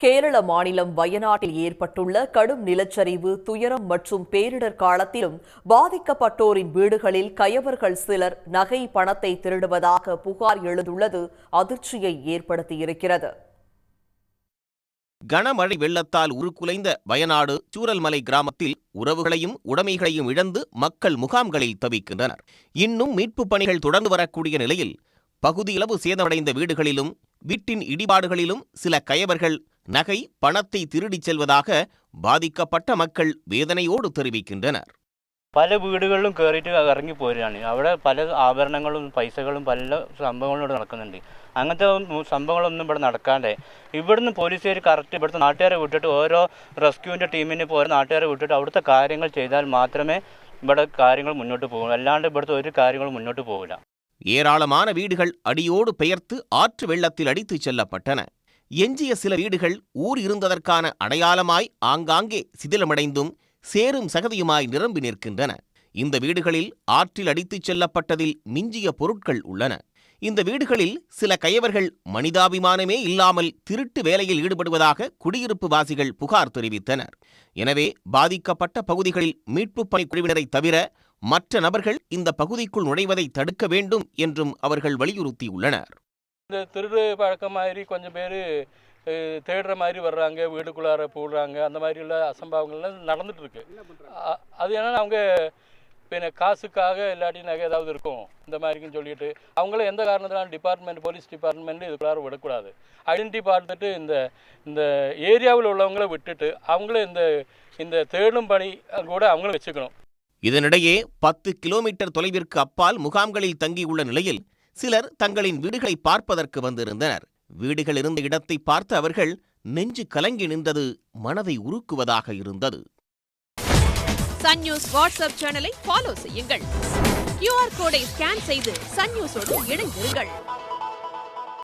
கேரள மாநிலம் வயநாட்டில் ஏற்பட்டுள்ள கடும் நிலச்சரிவு, துயரம் மற்றும் பேரிடர் காலத்திலும் பாதிக்கப்பட்டோரின் வீடுகளில் கயவர்கள் சிலர் நகை பணத்தை திருடுவதாக புகார் எழுந்துள்ளது அதிர்ச்சியை ஏற்படுத்தியிருக்கிறது. கனமழை வெள்ளத்தால் உருக்குலைந்த வயநாடு சூரல்மலை கிராமத்தில் உறவுகளையும் உடைமைகளையும் இழந்து மக்கள் முகாம்களில் தவிக்கின்றனர். இன்னும் மீட்புப் பணிகள் தொடர்ந்து வரக்கூடிய நிலையில் பகுதியளவு சேதமடைந்த வீடுகளிலும் வீட்டின் இடிபாடுகளிலும் சில கயவர்கள் நகை பணத்தை திருடிச் செல்வதாக பாதிக்கப்பட்ட மக்கள் வேதனையோடு தெரிவிக்கின்றனர். പല വീടുകളിലും കയറിയിട്ട് ഇറങ്ങി പോരുകയാണ്. അവിടെ പല ആഭരണങ്ങളും പൈസകളും പല സംഭവങ്ങളും ഇവിടെ നടക്കുന്നുണ്ട്. അങ്ങനത്തെ സംഭവങ്ങളൊന്നും ഇവിടെ നടക്കാതെ ഇവിടുന്ന് പോലീസുകാർ കറക്റ്റ് ഇവിടുത്തെ നാട്ടുകാരെ വിട്ടിട്ട് ഓരോ റെസ്ക്യൂവിൻ്റെ ടീമിനെ ഓരോ നാട്ടുകാരെ വിട്ടിട്ട് അവിടുത്തെ കാര്യങ്ങൾ ചെയ്താൽ മാത്രമേ ഇവിടെ കാര്യങ്ങൾ മുന്നോട്ട് പോകും. അല്ലാണ്ട് ഇവിടുത്തെ ഒരു കാര്യങ്ങളും മുന്നോട്ട് പോകില്ല. ஏராளமான வீடுகள் அடியோடு பெயர்த்து ஆற்று வெள்ளத்தில் அடித்துச் செல்லப்பட்டன. எஞ்சிய சில வீடுகள் ஊர் இருந்ததற்கான அடையாளமாய் ஆங்காங்கே சிதிலமடைந்தும் சேரும் சகதியுமாய் நிரம்பி நிற்கின்றன. இந்த வீடுகளில் ஆற்றில் அடித்துச் செல்லப்பட்டதில் மிஞ்சிய பொருட்கள் உள்ளன. இந்த வீடுகளில் சில கயவர்கள் மனிதாபிமானமே இல்லாமல் திருட்டு வேலையில் ஈடுபடுவதாக குடியிருப்பு வாசிகள் புகார் தெரிவித்தனர். எனவே பாதிக்கப்பட்ட பகுதிகளில் மீட்புப் பணி குழுவினரை தவிர மற்ற நபர்கள் இந்த பகுதிக்குள் நுழைவதை தடுக்க வேண்டும் என்றும் அவர்கள் வலியுறுத்தியுள்ளனர். இந்த திருடு பழக்கம் மாதிரி கொஞ்சம் பேர் தேடுற மாதிரி வர்றாங்க, வீடுக்குள்ளார போடுறாங்க, அந்த மாதிரி உள்ள அசம்பாவங்கள்லாம் நடந்துட்டு இருக்கு. அது என்னன்னா அவங்க காசுக்காக இல்லாட்டி நகை ஏதாவது இருக்கும் இந்த மாதிரின்னு சொல்லிட்டு அவங்கள எந்த காரணத்தினாலும் போலீஸ் டிபார்ட்மெண்ட் இதுக்குள்ளார விடக்கூடாது. ஐடென்டிட்டி பார்த்துட்டு இந்த ஏரியாவில் உள்ளவங்கள விட்டுட்டு அவங்கள இந்த தேடும் பணி கூட அவங்களும் வச்சுக்கணும். இதனிடையே 10 கிலோமீட்டர் தொலைவிற்கு அப்பால் முகாம்களில் தங்கியுள்ள நிலையில் சிலர் தங்களின் வீடுகளை பார்ப்பதற்கு வந்திருந்தனர். வீடுகள் இருந்த இடத்தை பார்த்து அவர்கள் நெஞ்சு கலங்கி நின்றது மனதை உருக்குவதாக இருந்தது. சன் நியூஸ் வாட்ஸ்அப் சேனலை ஃபாலோ செய்யுங்கள். QR கோடை ஸ்கேன் செய்து சன் நியூஸோடு இணைந்திருங்கள்.